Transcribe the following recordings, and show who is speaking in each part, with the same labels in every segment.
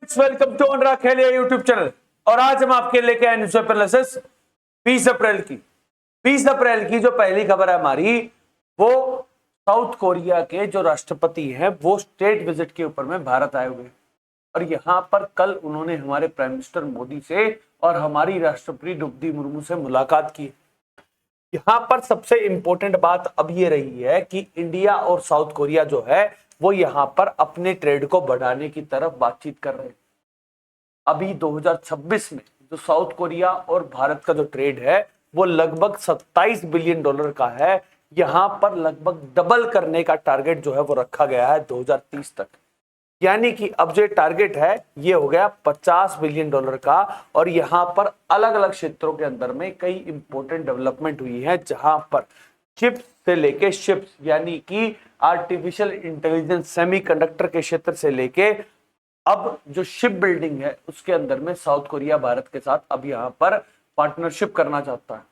Speaker 1: Welcome to Anurag Kheliya YouTube channel. और आज हम आपके लेके आए न्यूज़ पेपर एनालिसिस 20 अप्रैल की। 20 अप्रैल की जो पहली खबर है हमारी, वो साउथ कोरिया के जो राष्ट्रपति हैं वो स्टेट विजिट के ऊपर में भारत आए हुए हैं। और यहां पर कल उन्होंने हमारे प्राइम मिनिस्टर मोदी से और हमारी राष्ट्रपति द्रौपदी मुर्मू से मुलाकात की। यहाँ पर सबसे इंपॉर्टेंट बात अब ये रही है कि इंडिया और साउथ कोरिया जो है वो यहाँ पर अपने ट्रेड को बढ़ाने की तरफ बातचीत कर रहे हैं। अभी 2026 में जो साउथ कोरिया और भारत का जो ट्रेड है वो लगभग 27 बिलियन डॉलर का है। यहाँ पर लगभग डबल करने का टारगेट जो है वो रखा गया है 2030 तक। यानी कि अब जो टारगेट है ये हो गया 50 बिलियन डॉलर का। और यहाँ पर अलग अलग क्षेत्रों के अंदर में कई इंपॉर्टेंट डेवलपमेंट हुई है, जहां पर चिप्स से लेके शिप्स यानी कि आर्टिफिशियल इंटेलिजेंस, सेमीकंडक्टर के क्षेत्र से लेके अब जो शिप बिल्डिंग है उसके अंदर में साउथ कोरिया भारत के साथ अब यहाँ पर पार्टनरशिप करना चाहता है।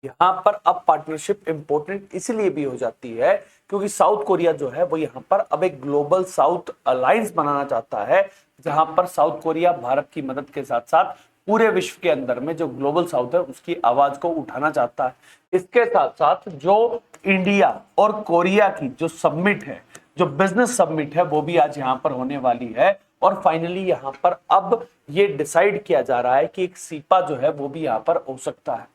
Speaker 1: यहाँ पर अब पार्टनरशिप इंपॉर्टेंट इसलिए भी हो जाती है क्योंकि साउथ कोरिया जो है वो यहाँ पर अब एक ग्लोबल साउथ अलायंस बनाना चाहता है, जहां पर साउथ कोरिया भारत की मदद के साथ साथ पूरे विश्व के अंदर में जो ग्लोबल साउथ है उसकी आवाज को उठाना चाहता है। इसके साथ साथ जो इंडिया और कोरिया की जो समिट है, जो बिजनेस समिट है, वो भी आज यहाँ पर होने वाली है। और फाइनली यहाँ पर अब ये डिसाइड किया जा रहा है कि एक सीपा जो है वो भी यहाँ पर हो सकता है।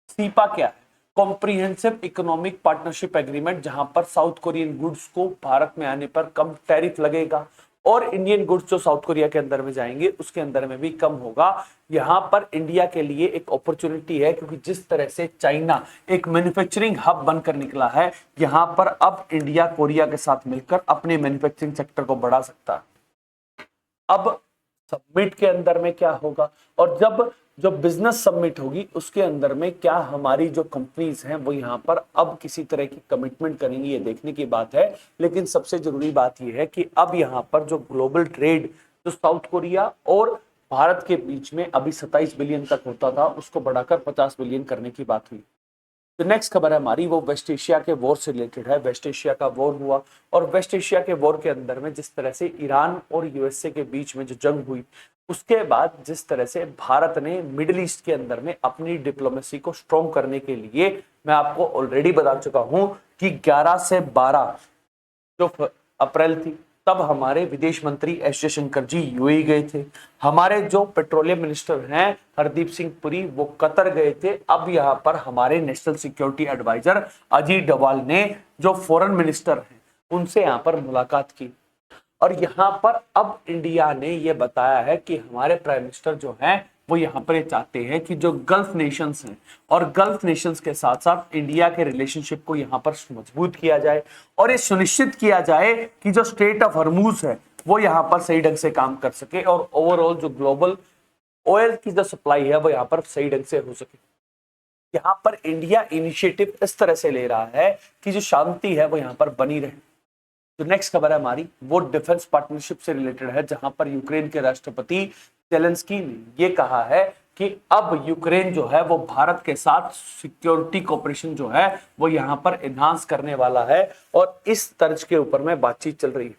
Speaker 1: सीपा क्या है? कॉम्प्रिहेंसिव इकोनॉमिक पार्टनरशिप एग्रीमेंट, जहां पर साउथ कोरियन गुड्स को भारत में आने पर कम टैरिफ लगेगा और इंडियन गुड्स जो साउथ कोरिया के अंदर में जाएंगे उसके अंदर में भी कम होगा। यहां पर इंडिया के लिए एक अपॉर्चुनिटी है क्योंकि जिस तरह से चाइना एक मैन्युफैक्चरिंग हब बनकर निकला है, यहां पर अब इंडिया कोरिया के साथ मिलकर अपने मैन्युफैक्चरिंग सेक्टर को बढ़ा सकता है। अब समिट के अंदर में क्या होगा और जब जो बिजनेस समिट होगी उसके अंदर में क्या हमारी जो कंपनीज हैं वो यहाँ पर अब किसी तरह की कमिटमेंट करेंगी, ये देखने की बात है। लेकिन सबसे जरूरी बात यह है कि अब यहाँ पर जो ग्लोबल ट्रेड जो साउथ कोरिया और भारत के बीच में अभी 27 बिलियन तक होता था उसको बढ़ाकर 50 बिलियन करने की बात हुई। तो नेक्स्ट खबर है हमारी, वो वेस्ट एशिया के वॉर से रिलेटेड है। वेस्ट एशिया का वॉर हुआ और वेस्ट एशिया के वॉर के अंदर में जिस तरह से ईरान और यूएसए के बीच में जो जंग हुई उसके बाद जिस तरह से भारत ने मिडिल ईस्ट के अंदर में अपनी डिप्लोमेसी को स्ट्रॉन्ग करने के लिए, मैं आपको ऑलरेडी बता चुका हूं कि 11 से 12 जो अप्रैल थी तब हमारे विदेश मंत्री एस जयशंकर जी यूएई गए थे। हमारे जो पेट्रोलियम मिनिस्टर हैं हरदीप सिंह पुरी वो कतर गए थे। अब यहाँ पर हमारे national security adviser Ajit Doval ने जो फॉरेन मिनिस्टर हैं उनसे यहाँ पर मुलाकात की। और यहाँ पर अब इंडिया ने ये बताया है कि हमारे प्राइम मिनिस्टर जो हैं वो यहाँ पर ये चाहते हैं कि जो गल्फ नेशंस हैं और गल्फ नेशंस के साथ साथ इंडिया के रिलेशनशिप को यहाँ पर मजबूत किया जाए और ये सुनिश्चित किया जाए कि जो स्ट्रेट ऑफ हॉर्मूज है वो यहाँ पर सही ढंग से काम कर सके और ओवरऑल जो ग्लोबल ऑयल की जो सप्लाई है वो यहाँ पर सही ढंग से हो सके। यहाँ पर इंडिया इनिशिएटिव इस तरह से ले रहा है कि जो शांति है वो यहाँ पर बनी रहे। तो नेक्स्ट खबर है हमारी, वो डिफेंस पार्टनरशिप से रिलेटेड है, जहां पर यूक्रेन के राष्ट्रपति जेलेंस्की ने ये कहा है कि अब यूक्रेन जो है वो भारत के साथ सिक्योरिटी कोऑपरेशन जो है वो यहां पर एनहांस करने वाला है और इस तर्ज के ऊपर में बातचीत चल रही है।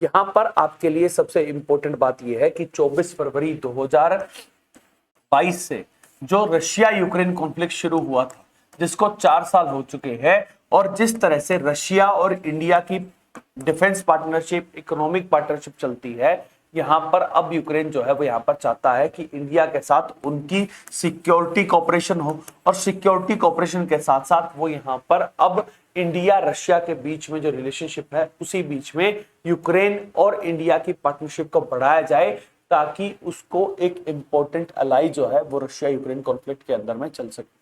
Speaker 1: यहां पर आपके लिए सबसे इंपॉर्टेंट बात यह है कि 24 फरवरी 2022 से जो रशिया यूक्रेन कॉन्फ्लिक्ट शुरू हुआ था जिसको 4 साल हो चुके हैं और जिस तरह से रशिया और इंडिया की डिफेंस पार्टनरशिप, इकोनॉमिक पार्टनरशिप चलती है, यहां पर अब यूक्रेन जो है वो यहां पर चाहता है कि इंडिया के साथ उनकी सिक्योरिटी कोऑपरेशन हो और सिक्योरिटी कोऑपरेशन के साथ साथ वो यहां पर अब इंडिया रशिया के बीच में जो रिलेशनशिप है उसी बीच में यूक्रेन और इंडिया की पार्टनरशिप को बढ़ाया जाए ताकि उसको एक इंपॉर्टेंट अलाई जो है वो रशिया यूक्रेन कॉन्फ्लिक्ट के अंदर में चल सके।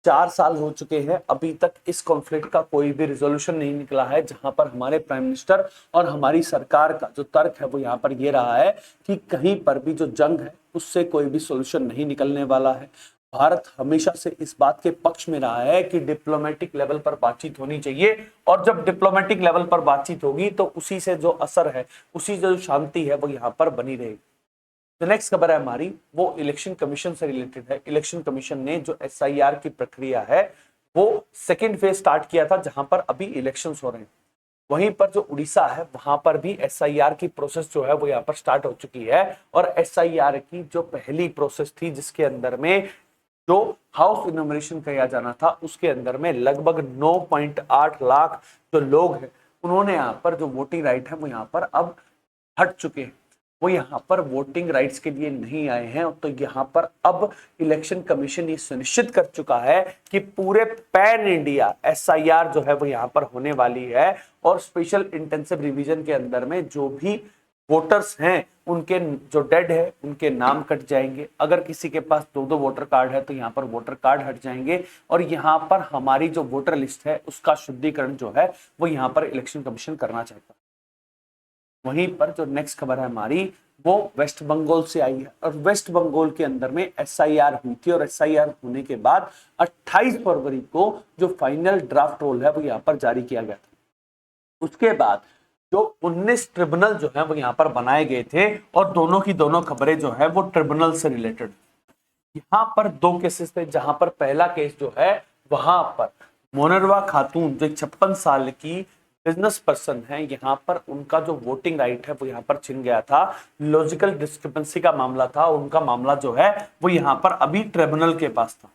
Speaker 1: 4 साल हो चुके हैं, अभी तक इस कॉन्फ्लिक्ट का कोई भी रिजोल्यूशन नहीं निकला है, जहां पर हमारे प्राइम मिनिस्टर और हमारी सरकार का जो तर्क है वो यहां पर ये रहा है कि कहीं पर भी जो जंग है उससे कोई भी सोल्यूशन नहीं निकलने वाला है। भारत हमेशा से इस बात के पक्ष में रहा है कि डिप्लोमेटिक लेवल पर बातचीत होनी चाहिए और जब डिप्लोमेटिक लेवल पर बातचीत होगी तो उसी से जो असर है, उसी जो शांति है वो यहां पर बनी रहेगी। जो नेक्स्ट खबर है हमारी, वो इलेक्शन कमीशन से रिलेटेड है। इलेक्शन कमीशन ने जो एसआईआर की प्रक्रिया है वो सेकेंड फेज स्टार्ट किया था, जहां पर अभी इलेक्शंस हो रहे हैं। वहीं पर जो उड़ीसा है वहां पर भी एसआईआर की प्रोसेस जो है वो यहाँ पर स्टार्ट हो चुकी है। और एसआईआर की जो पहली प्रोसेस थी जिसके अंदर में जो हाउस इनॉमिनेशन किया जाना था उसके अंदर में लगभग 9.8 लाख जो लोग हैं उन्होंने यहाँ पर जो वोटिंग राइट है वो यहाँ पर अब हट चुके हैं, वो यहाँ पर वोटिंग राइट्स के लिए नहीं आए हैं। तो यहाँ पर अब इलेक्शन कमीशन ये सुनिश्चित कर चुका है कि पूरे पैन इंडिया एसआईआर जो है वो यहाँ पर होने वाली है। और स्पेशल इंटेंसिव रिवीजन के अंदर में जो भी वोटर्स हैं उनके जो डेड है उनके नाम कट जाएंगे। अगर किसी के पास 2-2 वोटर कार्ड है तो यहाँ पर वोटर कार्ड हट जाएंगे। और यहाँ पर हमारी जो वोटर लिस्ट है उसका शुद्धिकरण जो है वो यहाँ पर इलेक्शन कमीशन करना चाहता है। वहीं पर जो नेक्स्ट खबर है हमारी वो वेस्ट बंगाल से आई है। और वेस्ट बंगाल के अंदर में एसआईआर हुई थी और एसआईआर होने के बाद 28 फरवरी को जो फाइनल ड्राफ्ट रोल है वो यहाँ पर जारी किया गया था। उसके बाद जो 19 ट्रिब्यूनल जो है वो यहाँ पर बनाए गए थे और दोनों की दोनों खबरें जो है वो ट्रिब्यूनल से रिलेटेड। यहाँ पर 2 केसेस थे जहां पर पहला केस जो है वहां पर मोनरवा खातून जो 56 साल की बिजनेस पर्सन है, यहाँ पर उनका जो वोटिंग राइट है वो यहाँ पर छिन गया था। लॉजिकल डिस्क्रिपेंसी का मामला था। उनका मामला जो है वो यहाँ पर अभी ट्रिब्यूनल के पास था।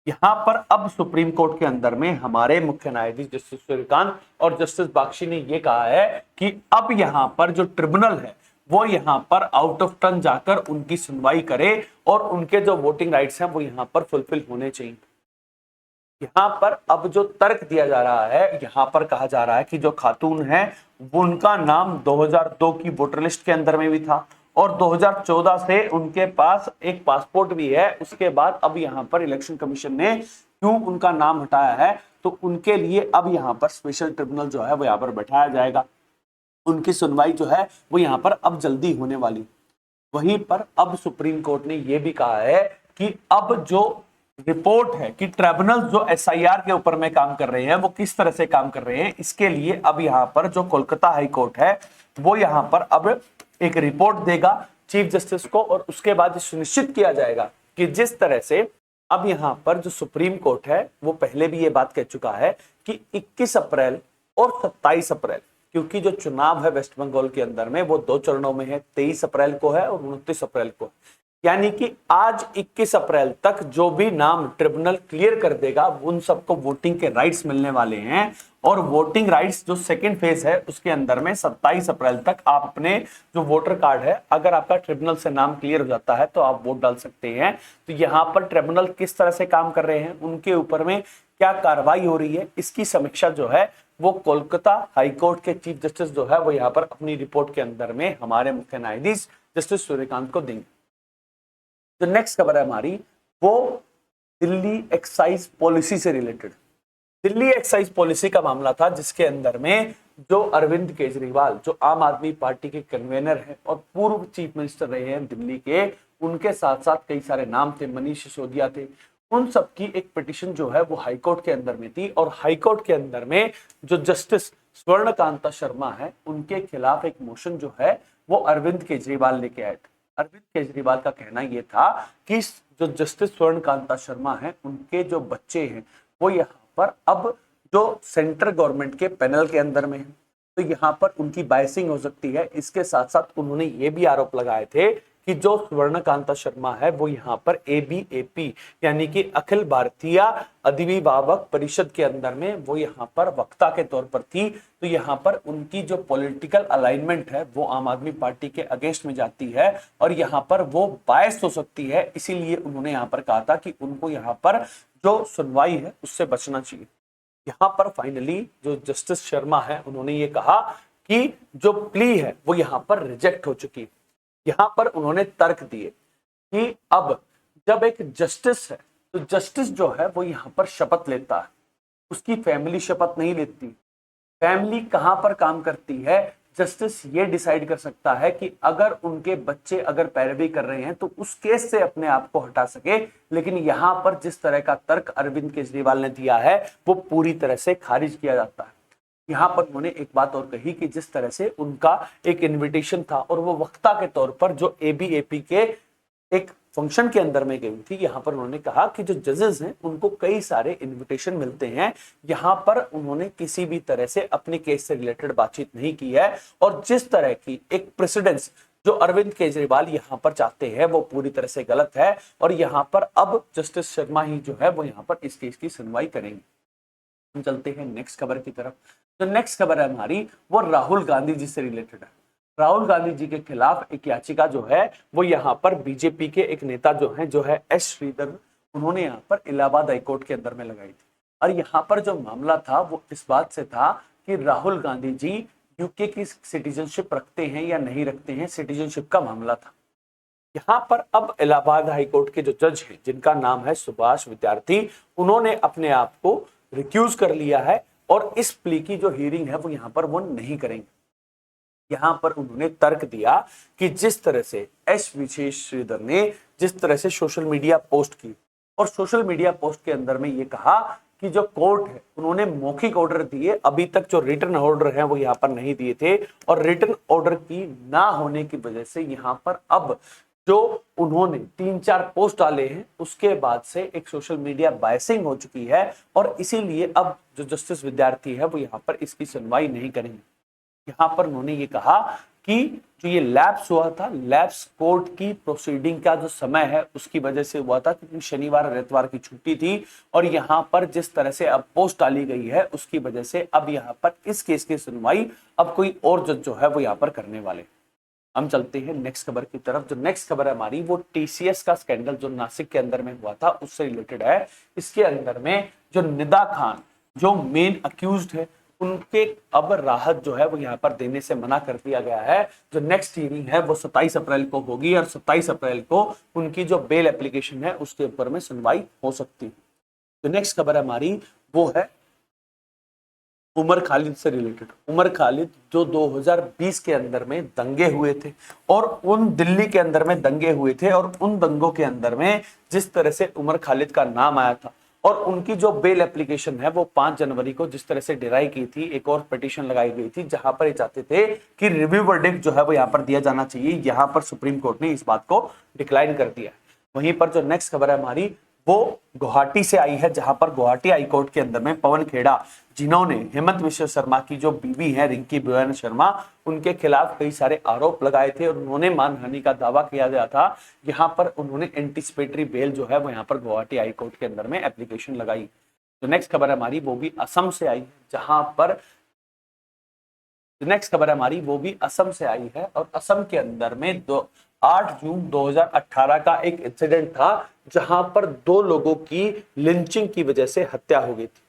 Speaker 1: यहाँ पर अब सुप्रीम कोर्ट के अंदर में हमारे मुख्य न्यायाधीश जस्टिस सूर्यकांत और जस्टिस बागची ने ये कहा है कि अब यहाँ पर जो ट्रिब्यूनल है वो यहाँ पर आउट ऑफ टर्न जाकर उनकी सुनवाई करे और उनके जो वोटिंग राइट्स हैं वो यहाँ पर फुलफिल होने चाहिए। यहाँ पर अब जो तर्क दिया जा रहा है, यहाँ पर कहा जा रहा है कि जो खातून है वो उनका नाम 2002 की वोटर लिस्ट के अंदर में भी था और 2014 से उनके पास एक पासपोर्ट भी है। उसके बाद अब यहाँ पर इलेक्शन कमीशन ने क्यों उनका नाम हटाया है तो उनके लिए अब यहाँ पर स्पेशल ट्रिब्यूनल जो है वो यहाँ पर बैठाया जाएगा। उनकी सुनवाई जो है वो यहाँ पर अब जल्दी होने वाली। वहीं पर अब सुप्रीम कोर्ट ने यह भी कहा है कि अब जो रिपोर्ट है कि ट्रिब्यूनल जो एसआईआर के ऊपर में काम कर रहे हैं वो किस तरह से काम कर रहे हैं, इसके लिए अब यहाँ पर जो कोलकाता हाई कोर्ट है वो यहाँ पर अब एक रिपोर्ट देगा चीफ जस्टिस को। और उसके बाद सुनिश्चित किया जाएगा कि जिस तरह से अब यहाँ पर जो सुप्रीम कोर्ट है वो पहले भी ये बात कह चुका है कि 21 अप्रैल और 27 अप्रैल, क्योंकि जो चुनाव है वेस्ट बंगाल के अंदर में वो 2 चरणों में है, 23 अप्रैल को है और 29 अप्रैल को, यानी कि आज 21 अप्रैल तक जो भी नाम ट्रिब्यूनल क्लियर कर देगा उन सबको वोटिंग के राइट्स मिलने वाले हैं। और वोटिंग राइट्स जो सेकंड फेज है उसके अंदर में 27 अप्रैल तक आप अपने जो वोटर कार्ड है अगर आपका ट्रिब्यूनल से नाम क्लियर हो जाता है तो आप वोट डाल सकते हैं। तो यहाँ पर ट्रिब्यूनल किस तरह से काम कर रहे हैं, उनके ऊपर में क्या कार्रवाई हो रही है, इसकी समीक्षा जो है वो कोलकाता हाईकोर्ट के चीफ जस्टिस जो है वो यहाँ पर अपनी रिपोर्ट के अंदर में हमारे मुख्य न्यायाधीश जस्टिस सूर्यकांत को देंगे। तो नेक्स्ट खबर है हमारी वो दिल्ली एक्साइज पॉलिसी से रिलेटेड। दिल्ली एक्साइज पॉलिसी का मामला था जिसके अंदर में जो अरविंद केजरीवाल जो आम आदमी पार्टी के कन्वेनर हैं और पूर्व चीफ मिनिस्टर रहे हैं दिल्ली के, उनके साथ साथ कई सारे नाम थे, मनीष सिसोदिया थे, उन सब की एक पिटीशन जो है वो हाईकोर्ट के अंदर में थी। और हाईकोर्ट के अंदर में जो जस्टिस स्वर्णकांता शर्मा है उनके खिलाफ एक मोशन जो है वो अरविंद केजरीवाल लेके आए थे। अरविंद केजरीवाल का कहना यह था कि जो जस्टिस स्वर्णकांता शर्मा हैं उनके जो बच्चे हैं वो यहाँ पर अब जो सेंट्रल गवर्नमेंट के पैनल के अंदर में है तो यहाँ पर उनकी बायसिंग हो सकती है। इसके साथ साथ उन्होंने ये भी आरोप लगाए थे कि जो स्वर्णकांता शर्मा है वो यहाँ पर ABAP यानी कि अखिल भारतीय अधिविभावक परिषद के अंदर में वो यहाँ पर वक्ता के तौर पर थी। तो यहाँ पर उनकी जो पॉलिटिकल अलाइनमेंट है वो आम आदमी पार्टी के अगेंस्ट में जाती है और यहाँ पर वो बायस हो सकती है। इसीलिए उन्होंने यहाँ पर कहा था कि उनको यहाँ पर जो सुनवाई है उससे बचना चाहिए। यहाँ पर फाइनली जो जस्टिस शर्मा है उन्होंने ये कहा कि जो प्ली है वो यहाँ पर रिजेक्ट हो चुकी है। यहाँ पर उन्होंने तर्क दिए कि अब जब एक जस्टिस है तो जस्टिस जो है वो यहाँ पर शपथ लेता है, उसकी फैमिली शपथ नहीं लेती। फैमिली कहाँ पर काम करती है, जस्टिस ये डिसाइड कर सकता है कि अगर उनके बच्चे अगर पैरवी कर रहे हैं तो उस केस से अपने आप को हटा सके। लेकिन यहाँ पर जिस तरह का तर्क अरविंद केजरीवाल ने दिया है वो पूरी तरह से खारिज किया जाता है। यहाँ पर उन्होंने एक बात और कही कि जिस तरह से उनका एक इनविटेशन था और वो वक्ता के तौर पर जो ABAP के एक फंक्शन के अंदर में गई थी, यहाँ पर उन्होंने कहा कि जो जजेस हैं उनको कई सारे इनविटेशन मिलते हैं, यहाँ पर उन्होंने किसी भी तरह से अपने केस से रिलेटेड बातचीत नहीं की है, और जिस तरह की एक प्रेसिडेंस जो अरविंद केजरीवाल यहाँ पर चाहते हैं वो पूरी तरह से गलत है, और यहाँ पर अब जस्टिस शर्मा ही जो है वो यहाँ पर इस केस की सुनवाई करेंगे। हम चलते हैं नेक्स्ट खबर की तरफ। तो नेक्स्ट खबर है हमारी वो राहुल गांधी जी से रिलेटेड है। राहुल गांधी जी के खिलाफ एक याचिका जो है वो यहाँ पर बीजेपी के एक नेता जो है एस श्रीधर, उन्होंने यहाँ पर इलाहाबाद हाईकोर्ट के अंदर में लगाई थी। और यहाँ पर जो मामला था वो इस बात से था कि राहुल गांधी जी यूके की सिटीजनशिप रखते हैं या नहीं रखते हैं, सिटीजनशिप का मामला था। यहाँ पर अब इलाहाबाद हाईकोर्ट के जो जज हैं जिनका नाम है सुभाष विद्यार्थी, उन्होंने अपने आप को रिक्यूज कर लिया है और इस प्ली की जो हियरिंग है वो यहाँ पर वो नहीं करेंगे। यहाँ पर उन्होंने तर्क दिया कि जिस तरह से एस विशेष श्रीधर ने जिस तरह से सोशल मीडिया पोस्ट की, और सोशल मीडिया पोस्ट के अंदर में ये कहा कि जो कोर्ट है उन्होंने मौखिक ऑर्डर दिए, अभी तक जो रिटर्न ऑर्डर है वो यहाँ पर नहीं दिए थे, और रिटर्न ऑर्डर की ना होने की वजह से यहाँ पर अब जो उन्होंने 3-4 पोस्ट डाले हैं उसके बाद से एक सोशल मीडिया बायसिंग हो चुकी है, और इसीलिए अब जो जस्टिस विद्यार्थी है वो यहाँ पर इसकी सुनवाई नहीं करेंगे। यहाँ पर उन्होंने ये कहा कि जो ये लैप्स हुआ था, लैप्स कोर्ट की प्रोसीडिंग का जो समय है उसकी वजह से हुआ था, क्योंकि शनिवार और इतवार की छुट्टी थी, और यहाँ पर जिस तरह से अब पोस्ट डाली गई है उसकी वजह से अब यहाँ पर इस केस की सुनवाई अब कोई और जज जो है वो यहाँ पर करने वाले। हम चलते हैं नेक्स्ट खबर की तरफ। जो नेक्स्ट खबर है हमारी वो टीसीएस का स्कैंडल जो नासिक के अंदर में हुआ था उससे रिलेटेड है। इसके अंदर में जो निदा खान जो मेन अक्यूज्ड है उनके अब राहत जो है वो यहाँ पर देने से मना कर दिया गया है। जो नेक्स्ट हियरिंग है वो 27 अप्रैल को होगी, और 27 अप्रैल को उनकी जो बेल एप्लीकेशन है उसके ऊपर में सुनवाई हो सकती है। तो नेक्स्ट खबर हमारी वो है उमर खालिद से रिलेटेड। उमर खालिद जो 2020 के अंदर में दंगे हुए थे, और उन दिल्ली के अंदर में दंगे हुए थे, और उन दंगों के अंदर में जिस तरह से उमर खालिद का नाम आया था, और उनकी जो बेल एप्लीकेशन है वो 5 जनवरी को जिस तरह से डिराई की थी, एक और पिटीशन लगाई गई थी जहां पर ये चाहते थे कि रिव्यू वर्डिक्ट जो है वो यहाँ पर दिया जाना चाहिए। यहाँ पर सुप्रीम कोर्ट ने इस बात को डिक्लाइन कर दिया। वहीं पर जो नेक्स्ट खबर है हमारी वो गुवाहाटी से आई है, जहां पर गुवाहाटी हाईकोर्ट के अंदर में पवन खेड़ा जिन्होंने हेमंत विश्व शर्मा की जो बीवी है रिंकी बेन शर्मा, उनके खिलाफ कई सारे आरोप लगाए थे और उन्होंने मानहानि का दावा किया गया था। यहाँ पर उन्होंने एंटीसिपेटरी बेल जो है वो यहाँ पर गुवाहाटी हाईकोर्ट के अंदर में एप्लीकेशन लगाई। तो नेक्स्ट खबर हमारी वो भी असम से आई, जहां पर नेक्स्ट खबर हमारी वो भी असम से आई है, और असम के अंदर में 8 जून 2018 का एक इंसिडेंट था जहां पर 2 लोगों की लिंचिंग की वजह से हत्या हो गई थी।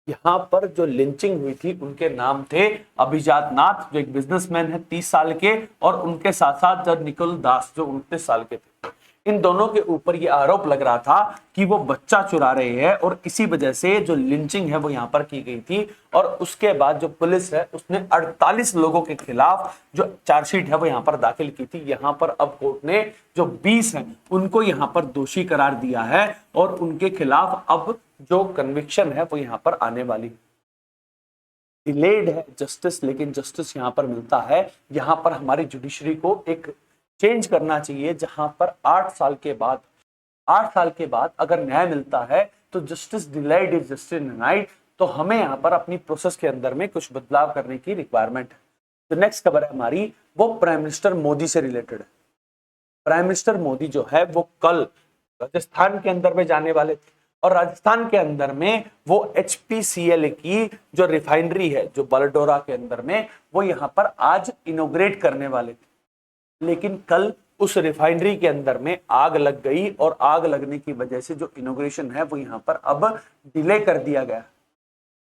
Speaker 1: यहाँ पर जो लिंचिंग हुई थी उनके नाम थे अभिजात नाथ जो एक बिजनेसमैन है 30 साल के, और उनके साथ साथ जब निकोल दास जो 29 साल के थे। इन दोनों के ऊपर ये आरोप लग रहा था कि वो बच्चा चुरा रहे हैं, और इसी वजह से जो लिंचिंग है वो यहाँ पर की गई थी। और उसके बाद जो पुलिस है उसने 48 लोगों के खिलाफ जो चार्जशीट है वो यहाँ पर दाखिल की थी। यहाँ पर अब कोर्ट ने जो 20 है उनको यहाँ पर दोषी करार दिया है, और उनके खिलाफ अब जो कन्विक्शन है वो यहाँ पर आने वाली। डिलेड है जस्टिस, लेकिन जस्टिस यहाँ पर मिलता है। यहाँ पर हमारी जुडिशरी को एक चेंज करना चाहिए, जहां पर 8 साल के बाद अगर न्याय मिलता है तो justice delayed is justice denied. तो हमें यहाँ पर अपनी प्रोसेस के अंदर में कुछ बदलाव करने की रिक्वायरमेंट है। तो नेक्स्ट खबर है हमारी वो प्राइम मिनिस्टर मोदी से रिलेटेड है। प्राइम मिनिस्टर मोदी जो है वो कल राजस्थान के अंदर में जाने वाले थे, और राजस्थान के अंदर में वो HPCL की जो रिफाइनरी है जो बलडोरा के अंदर में वो यहाँ पर आज इनोग्रेट करने वाले थे। लेकिन कल उस रिफाइनरी के अंदर में आग लग गई, और आग लगने की वजह से जो इनोग्रेशन है वो यहाँ पर अब डिले कर दिया गया।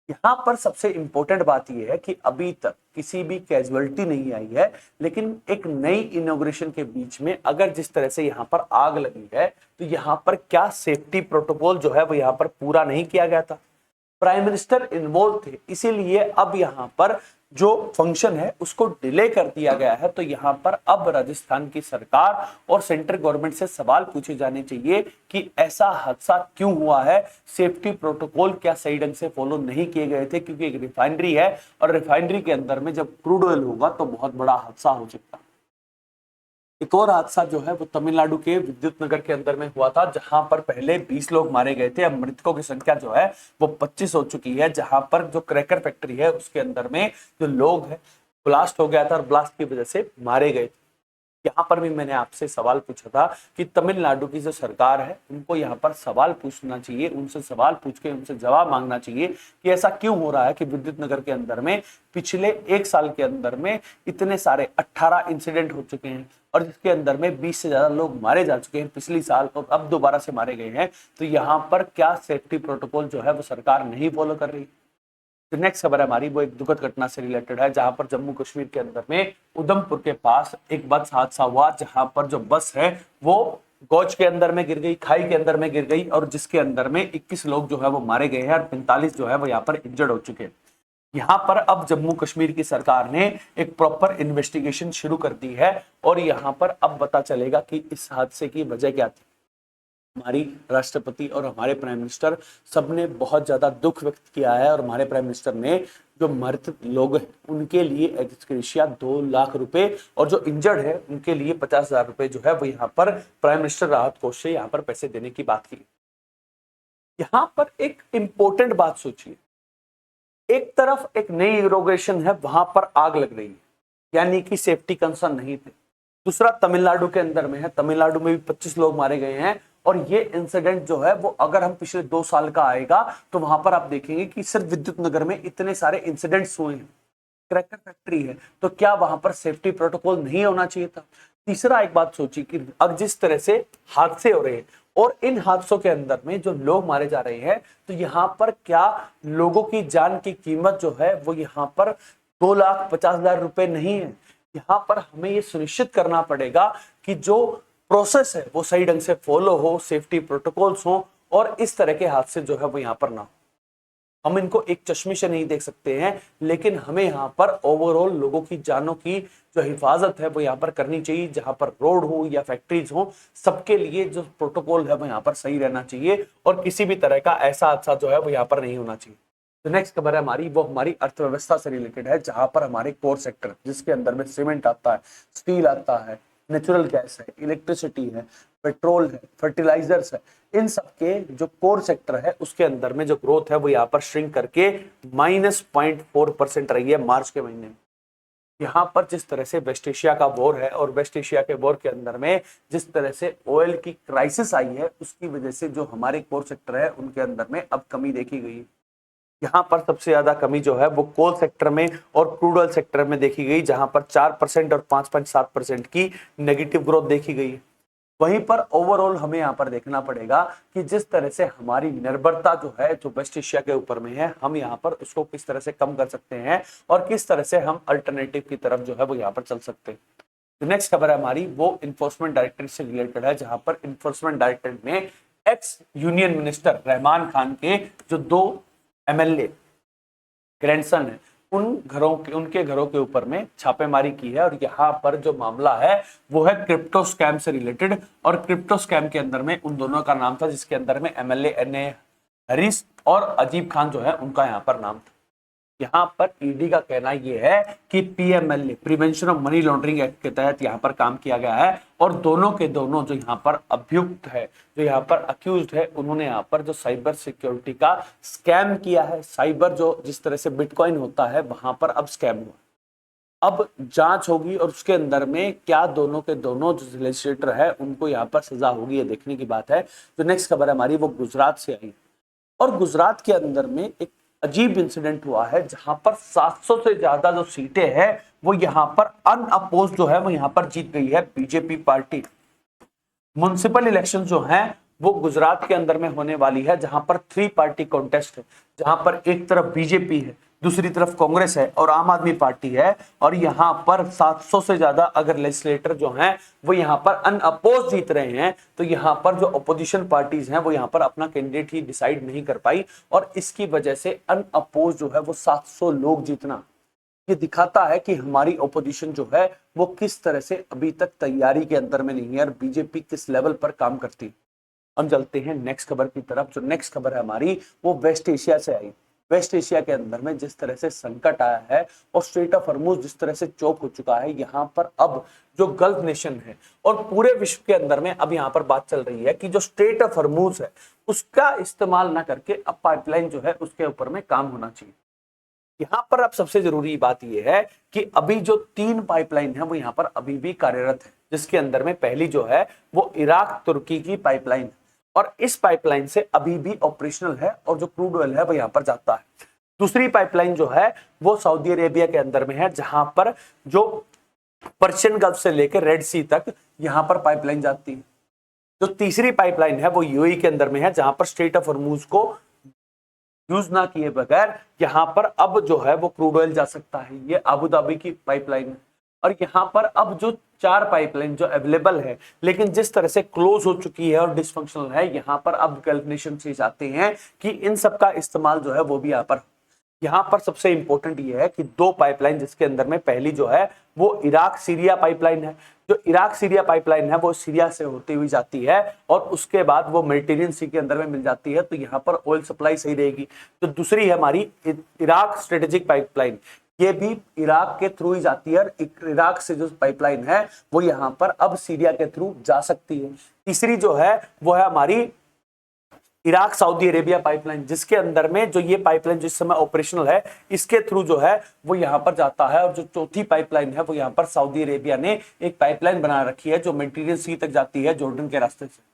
Speaker 1: यहाँ पर सबसे इंपॉर्टेंट बात यह है कि अभी तक किसी भी कैजुअलिटी नहीं आई है, लेकिन एक नई इनोग्रेशन के बीच में अगर जिस तरह से यहाँ पर आग लगी है तो यहाँ पर क्या सेफ्टी प्रोटोकॉल जो है वो यहाँ पर पूरा नहीं किया गया था। प्राइम मिनिस्टर इन्वॉल्व थे, इसीलिए अब यहाँ पर जो फंक्शन है उसको डिले कर दिया गया है। तो यहाँ पर अब राजस्थान की सरकार और सेंट्रल गवर्नमेंट से सवाल पूछे जाने चाहिए कि ऐसा हादसा क्यों हुआ है, सेफ्टी प्रोटोकॉल क्या सही ढंग से फॉलो नहीं किए गए थे, क्योंकि एक रिफाइनरी है और रिफाइनरी के अंदर में जब क्रूड ऑयल होगा तो बहुत बड़ा हादसा हो सकता है। एक और हादसा जो है वो तमिलनाडु के विद्युत नगर के अंदर में हुआ था, जहां पर पहले 20 लोग मारे गए थे। अब मृतकों की संख्या जो है वो 25 हो चुकी है, जहां पर जो क्रैकर फैक्ट्री है उसके अंदर में जो लोग है ब्लास्ट हो गया था और ब्लास्ट की वजह से मारे गए थे। यहाँ पर भी मैंने आपसे सवाल पूछा था कि तमिलनाडु की जो सरकार है उनको यहाँ पर सवाल पूछना चाहिए, उनसे सवाल पूछ के उनसे जवाब मांगना चाहिए कि ऐसा क्यों हो रहा है कि विद्युत नगर के अंदर में पिछले 1 साल के अंदर में इतने सारे 18 इंसिडेंट हो चुके हैं और जिसके अंदर में 20 से ज्यादा लोग मारे जा चुके हैं पिछली साल और अब दोबारा से मारे गए हैं। तो यहाँ पर क्या सेफ्टी प्रोटोकॉल जो है वो सरकार नहीं फॉलो कर रही। तो नेक्स्ट खबर है हमारी वो एक दुखद घटना से रिलेटेड है, जहां पर जम्मू कश्मीर के अंदर में उधमपुर के पास एक बस हादसा हुआ, जहां पर जो बस है वो गौच के अंदर में गिर गई, खाई के अंदर में गिर गई और जिसके अंदर में 21 लोग जो है वो मारे गए हैं और 45 जो है वो यहाँ पर इंजर्ड हो चुके हैं। यहाँ पर अब जम्मू कश्मीर की सरकार ने एक प्रॉपर इन्वेस्टिगेशन शुरू कर दी है और यहाँ पर अब पता चलेगा कि इस हादसे की वजह क्या थी। हमारी राष्ट्रपति और हमारे प्राइम मिनिस्टर सबने बहुत ज्यादा दुख व्यक्त किया है और हमारे प्राइम मिनिस्टर ने जो मृत लोग हैं उनके लिए एक्सग्रेशिया 2 लाख रुपए और जो इंजर्ड है उनके लिए 50,000 रुपए जो है वो यहाँ पर प्राइम मिनिस्टर राहत कोष से यहाँ पर पैसे देने की बात की। यहाँ पर एक इंपॉर्टेंट बात सोचिए, एक तरफ एक नई इनॉग्रेशन है, वहां पर आग लग रही है, यानी कि सेफ्टी कंसर्न नहीं थे। दूसरा तमिलनाडु के अंदर में है, तमिलनाडु में भी 25 लोग मारे गए हैं और ये इंसिडेंट जो है वो अगर हम पिछले 2 साल का आएगा तो वहां पर आप देखेंगे कि सिर्फ विद्युत नगर में इतने सारे इंसिडेंट्स हुए हैं। क्रैकर फैक्ट्री है तो क्या वहां पर सेफ्टी प्रोटोकॉल नहीं होना चाहिए था। तीसरा एक बात सोची कि अब जिस तरह से हादसे हो रहे हैं और इन हादसों के अंदर में जो लोग मारे जा रहे हैं तो यहाँ पर क्या लोगों की जान की कीमत जो है वो यहाँ पर 2,50,000 रुपए नहीं है। यहाँ पर हमें ये सुनिश्चित करना पड़ेगा कि जो प्रोसेस है वो सही ढंग से फॉलो हो, सेफ्टी प्रोटोकॉल्स हो और इस तरह के हादसे जो है वो यहाँ पर ना हो। हम इनको एक चश्मे से नहीं देख सकते हैं, लेकिन हमें यहाँ पर ओवरऑल लोगों की जानों की जो हिफाजत है वो यहाँ पर करनी चाहिए। जहां पर रोड हो या फैक्ट्रीज हो, सबके लिए जो प्रोटोकॉल है वो यहाँ पर सही रहना चाहिए और किसी भी तरह का ऐसा हादसा जो है वो यहाँ पर नहीं होना चाहिए। तो नेक्स्ट खबर है हमारी वो हमारी अर्थव्यवस्था से रिलेटेड है, जहां पर हमारे कोर सेक्टर जिसके अंदर में सीमेंट आता है, स्टील आता है, नेचुरल गैस है, इलेक्ट्रिसिटी है, पेट्रोल है, फर्टिलाइजर्स है, इन सब के जो कोर सेक्टर है उसके अंदर में जो ग्रोथ है वो यहाँ पर श्रिंक करके -0.4% रही है मार्च के महीने में। यहाँ पर जिस तरह से वेस्ट एशिया का वॉर है और वेस्ट एशिया के वॉर के अंदर में जिस तरह से ऑयल की क्राइसिस आई है उसकी वजह से जो हमारे कोर सेक्टर है उनके अंदर में अब कमी देखी गई है। यहाँ पर सबसे ज्यादा कमी जो है वो कोल सेक्टर में और क्रूड ऑयल सेक्टर में देखी गई, जहां पर 4% और 5.7% की नेगेटिव ग्रोथ देखी गई है। वहीं पर ओवरऑल हमें यहाँ पर देखना पड़ेगा कि जिस तरह से हमारी निर्भरता जो है जो वेस्ट एशिया के ऊपर में है, हम यहाँ पर उसको किस तरह से कम कर सकते हैं और किस तरह से हम अल्टरनेटिव की तरफ जो है वो यहाँ पर चल सकते हैं। तो नेक्स्ट खबर है हमारी वो इन्फोर्समेंट डायरेक्टरेट से रिलेटेड है, जहां पर इन्फोर्समेंट डायरेक्टरेट ने x union minister Rahman Khan के जो 2 MLA ग्रैंडसन है उनके घरों के ऊपर में छापेमारी की है और यहाँ पर जो मामला है वो है क्रिप्टो स्कैम से रिलेटेड। और क्रिप्टो स्कैम के अंदर में उन दोनों का नाम था, जिसके अंदर में MLA NA हरीश और अजीब खान जो है उनका यहाँ पर नाम था। यहाँ पर ईडी का कहना यह है कि PMLA prevention of money laundering act के तहत यहाँ पर काम किया गया है और दोनों के दोनों जो यहाँ पर अभियुक्त है, जो यहाँ पर अक्यूज्ड है, उन्होंने यहाँ पर जो साइबर सिक्योरिटी का स्कैम किया है, साइबर जो जिस तरह से बिटकॉइन होता है वहां पर अब स्कैम हुआ। अब जांच होगी और उसके अंदर में क्या दोनों के दोनों जो लेजिस्लेटर है उनको यहाँ पर सजा होगी, ये देखने की बात है। तो नेक्स्ट खबर हमारी वो गुजरात से आई और गुजरात के अंदर में एक अजीब इंसिडेंट हुआ है, जहां पर 700 से ज्यादा जो सीटें हैं वो यहाँ पर अनअपोज जो है वो यहाँ पर जीत गई है बीजेपी पार्टी। म्युनिसिपल इलेक्शन जो हैं वो गुजरात के अंदर में होने वाली है, जहां पर 3 पार्टी कॉन्टेस्ट है, जहां पर एक तरफ बीजेपी है, दूसरी तरफ कांग्रेस है और आम आदमी पार्टी है। और यहाँ पर 700 से ज्यादा अगर लेजिस्लेटर जो हैं वो यहाँ पर अनअपोज जीत रहे हैं, तो यहाँ पर जो अपोजिशन पार्टीज हैं वो यहाँ पर अपना कैंडिडेट ही डिसाइड नहीं कर पाई और इसकी वजह से अनअपोज जो है वो 700 लोग जीतना, ये दिखाता है कि हमारी ओपोजिशन जो है वो किस तरह से अभी तक तैयारी के अंदर में नहीं है और बीजेपी किस लेवल पर काम करती है। हम चलते हैं नेक्स्ट खबर की तरफ। जो नेक्स्ट खबर है हमारी वो वेस्ट एशिया से आई वेस्ट एशिया के अंदर में जिस तरह से संकट आया है और स्ट्रेट ऑफ हॉर्मुज जिस तरह से चौक हो चुका है, यहाँ पर अब जो गल्फ नेशन है और पूरे विश्व के अंदर में अब यहाँ पर बात चल रही है कि जो स्ट्रेट ऑफ हॉर्मुज है उसका इस्तेमाल ना करके अब पाइपलाइन जो है उसके ऊपर में काम होना चाहिए। यहाँ पर अब सबसे जरूरी बात यह है कि अभी जो 3 पाइपलाइन है वो यहाँ पर अभी भी कार्यरत है, जिसके अंदर में पहली जो है वो इराक तुर्की की पाइपलाइन है और इस पाइपलाइन से अभी भी ऑपरेशनल है और जो क्रूड ऑयल है वो यहाँ पर जाता है। दूसरी पाइपलाइन जो है वो सऊदी अरेबिया के अंदर में है, जहां पर जो पर्शियन गल्फ से लेकर रेड सी तक यहाँ पर पाइपलाइन जाती है। जो तीसरी पाइपलाइन है वो यूएई के अंदर में है, जहां पर स्ट्रेट ऑफ हॉर्मुज को यूज ना किए बगैर यहाँ पर अब जो है वो क्रूड ऑयल जा सकता है। ये अबू धाबी की पाइपलाइन है और यहाँ पर अब जो 4 पाइपलाइन जो अवेलेबल है लेकिन जिस तरह से क्लोज हो चुकी है और डिसफंक्शनल है, यहाँ पर अब गल्फ नेशन से चाहते हैं कि इन सब का इस्तेमाल जो है वो भी यहाँ पर सबसे इंपॉर्टेंट ये है कि 2 पाइपलाइन, जिसके अंदर में पहली जो है वो इराक सीरिया पाइपलाइन है। जो इराक सीरिया पाइपलाइन है वो सीरिया से होती हुई जाती है और उसके बाद वो मेडिटेरियन सी के अंदर में मिल जाती है, तो यहाँ पर ऑयल सप्लाई सही रहेगी। तो दूसरी है हमारी इराक स्ट्रेटेजिक पाइपलाइन, ये भी इराक के थ्रू ही जाती है और इराक से जो पाइपलाइन है वो यहाँ पर अब सीरिया के थ्रू जा सकती है। तीसरी जो है वो है हमारी इराक सऊदी अरेबिया पाइपलाइन, जिसके अंदर में जो ये पाइपलाइन जिस समय ऑपरेशनल है इसके थ्रू जो है वो यहाँ पर जाता है। और जो चौथी पाइपलाइन है वो यहाँ पर सऊदी अरेबिया ने एक पाइपलाइन बना रखी है जो मेडिटेरियन सी तक जाती है जॉर्डन के रास्ते से।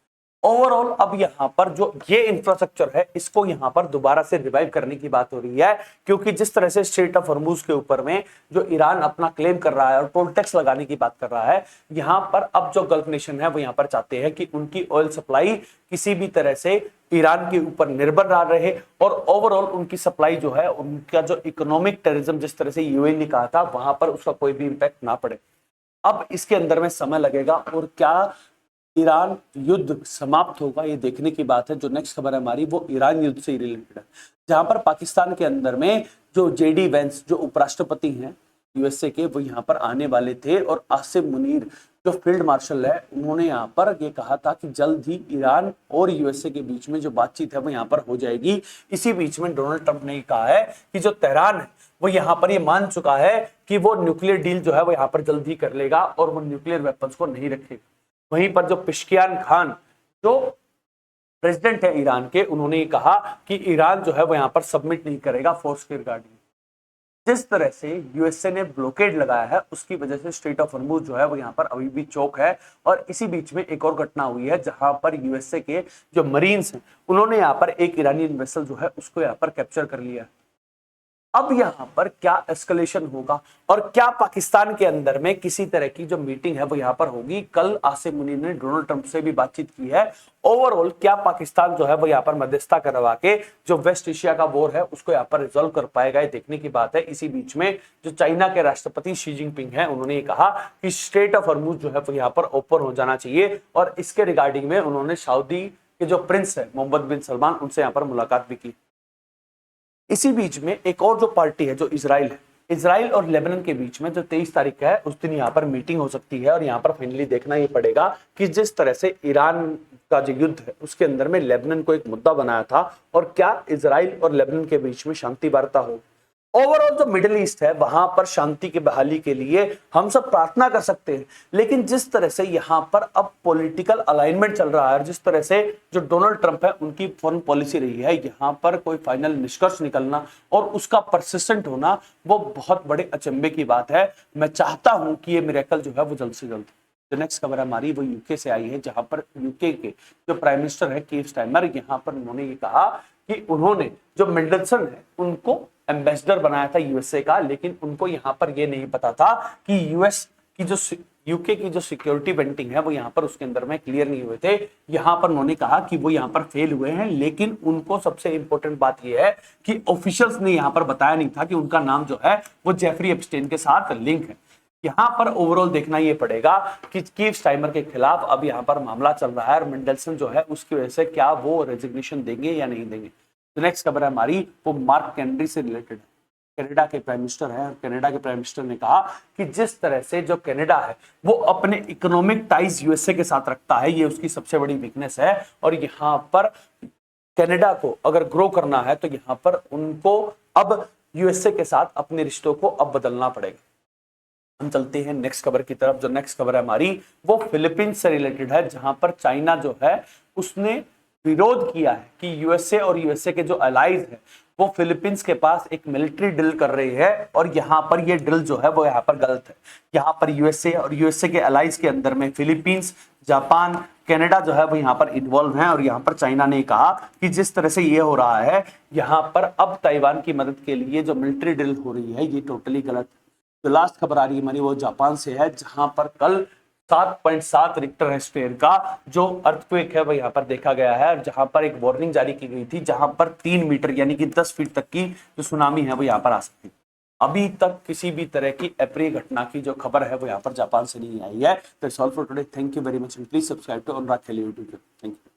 Speaker 1: ओवरऑल अब यहाँ पर जो ये इंफ्रास्ट्रक्चर है इसको यहाँ पर दोबारा से रिवाइव करने की बात हो रही है, क्योंकि जिस तरह से स्ट्रेट ऑफ हॉर्मुज के ऊपर में जो ईरान अपना क्लेम कर रहा है और टोल टैक्स लगाने की बात कर रहा है, यहाँ पर अब जो गल्फ नेशन है वो यहाँ पर चाहते हैं कि उनकी ऑयल सप्लाई किसी भी तरह से ईरान के ऊपर निर्भर ना रहे और ओवरऑल उनकी सप्लाई जो है, उनका जो इकोनॉमिक टेररिज्म जिस तरह से यूएन ने कहा था वहां पर उसका कोई भी इंपैक्ट ना पड़े। अब इसके अंदर में समय लगेगा और क्या ईरान युद्ध समाप्त होगा ये देखने की बात है। जो नेक्स्ट खबर है हमारी वो ईरान युद्ध से रिलेटेड है, जहां पर पाकिस्तान के अंदर में जो जेडी वेंस जो उपराष्ट्रपति हैं यूएसए के वो यहाँ पर आने वाले थे और आसिम मुनीर जो फील्ड मार्शल है उन्होंने यहाँ पर ये कहा था कि जल्द ही ईरान और यूएसए के बीच में जो बातचीत है वो यहाँ पर हो जाएगी। इसी बीच में डोनाल्ड ट्रंप ने कहा है कि जो तेहरान है वो यहाँ पर ये मान चुका है कि वो न्यूक्लियर डील जो है वो यहाँ पर जल्द ही कर लेगा और वो न्यूक्लियर वेपन्स को नहीं रखेगा। वहीं पर जो पेशकियान खान जो प्रेसिडेंट है ईरान के, उन्होंने ये कहा कि ईरान जो है वो यहाँ पर सबमिट नहीं करेगा फोर्स के रिगार्डिंग। जिस तरह से यूएसए ने ब्लॉकेड लगाया है उसकी वजह से स्ट्रेट ऑफ हॉर्मुज जो है वो यहाँ पर अभी भी चौक है। और इसी बीच में एक और घटना हुई है जहां पर यूएसए के जो मरीन्स हैं उन्होंने यहाँ पर एक ईरानियन वेसल जो है उसको यहाँ पर कैप्चर कर लिया। अब यहाँ पर क्या एस्केलेशन होगा और क्या पाकिस्तान के अंदर में किसी तरह की जो मीटिंग है वो यहाँ पर होगी। कल आसिम मुनीर ने डोनाल्ड ट्रंप से भी बातचीत की है। ओवरऑल क्या पाकिस्तान जो है वो यहाँ पर मध्यस्थता करवा के जो वेस्ट एशिया का वॉर है उसको यहाँ पर रिजॉल्व कर पाएगा, ये देखने की बात है। इसी बीच में जो चाइना के राष्ट्रपति शी जिनपिंग है उन्होंने ये कहा कि स्ट्रेट ऑफ हॉर्मुज जो है वो यहाँ पर ओपन हो जाना चाहिए और इसके रिगार्डिंग में उन्होंने सऊदी के जो प्रिंस है मोहम्मद बिन सलमान उनसे यहाँ पर मुलाकात भी की। इसी बीच में एक और जो पार्टी है जो इजराइल है, इजराइल और लेबनान के बीच में जो 23 तारीख का है उस दिन यहाँ पर मीटिंग हो सकती है। और यहाँ पर फाइनली देखना ये पड़ेगा कि जिस तरह से ईरान का जो युद्ध है उसके अंदर में लेबनान को एक मुद्दा बनाया था और क्या इजराइल और लेबनान के बीच में शांति वार्ता हो। ओवरऑल जो मिडिल ईस्ट है वहां पर शांति की बहाली के लिए हम सब प्रार्थना कर सकते हैं, लेकिन जिस तरह से यहाँ पर अब पॉलिटिकल अलाइनमेंट चल रहा है, जिस तरह से जो डोनाल्ड ट्रंप है उनकी फॉरेन पॉलिसी रही है, यहाँ पर कोई फाइनल निष्कर्ष निकलना और उसका परसिस्टेंट होना वो बहुत बड़े अचंभे की बात है। मैं चाहता हूं कि ये मिरेकल जो है वो जल्द से जल्द। जो नेक्स्ट खबर हमारी वो यूके से आई है, जहां पर यूके के जो प्राइम मिनिस्टर है कीर स्टारमर, यहाँ पर उन्होंने ये कहा कि उन्होंने जो मेंडलसन है उनको एम्बेसडर बनाया था यूएसए का, लेकिन उनको यहाँ पर ये नहीं पता था कि यूएस की जो यूके की जो सिक्योरिटी वेंटिंग है वो यहाँ पर उसके अंदर में क्लियर नहीं हुए थे। यहाँ पर उन्होंने कहा कि वो यहाँ पर फेल हुए हैं, लेकिन उनको सबसे इंपॉर्टेंट बात यह है कि ऑफिशियल्स ने यहाँ पर बताया नहीं था कि उनका नाम जो है वो जेफरी एप्स्टेन के साथ लिंक है। यहाँ पर ओवरऑल देखना ये पड़ेगा कि कीर स्टारमर के खिलाफ अब यहाँ पर मामला चल रहा है और मेंडलसन जो है उसकी वजह से क्या वो रेजिग्नेशन देंगे या नहीं देंगे। तो नेक्स्ट खबर है हमारी वो मार्क कैनेडी से रिलेटेड है। कनाडा के प्राइम मिनिस्टर है और कनाडा के प्राइम मिनिस्टर ने कहा कि जिस तरह से जो कनाडा है वो अपने इकोनॉमिक टाइज यूएसए के साथ रखता है, ये उसकी सबसे बड़ी वीकनेस है। और यहाँ पर कनाडा को अगर ग्रो करना है तो यहां पर उनको अब यूएसए के साथ अपने रिश्तों को अब बदलना पड़ेगा। हम चलते हैं नेक्स्ट खबर की तरफ। जो नेक्स्ट खबर है हमारी वो फिलीपींस से रिलेटेड है, जहां पर चाइना जो है उसने विरोध किया है कि यूएसए और यूएसए के जो अलाइज है वो फिलीपींस के पास एक मिलिट्री ड्रिल कर रही है, और यहां पर ये ड्रिल जो है वो यहां पर गलत है। यहां पर यूएसए और यूएसए के अलाइज के अंदर में फिलीपींस, जापान, कनाडा जो है वो यहां पर इन्वॉल्व है, और यहां पर चाइना ने कहा कि जिस तरह से ये हो रहा है यहां पर अब ताइवान की मदद के लिए जो मिलिट्री ड्रिल हो रही है ये टोटली गलत है। जो लास्ट खबर आ रही है हमारी वो जापान से है, जहां पर कल 7.7 रिक्टर स्केल का जो अर्थक्वेक है वो यहाँ पर देखा गया है, जहां पर एक वार्निंग जारी की गई थी, जहां पर 3 मीटर यानी कि 10 फीट तक की जो सुनामी है वो यहाँ पर आ सकती है। अभी तक किसी भी तरह की अप्रिय घटना की जो खबर है वो यहाँ पर जापान से नहीं आई है। That's all for today. Thank you very much and please subscribe to Anurag Kheli YouTube. Thank you.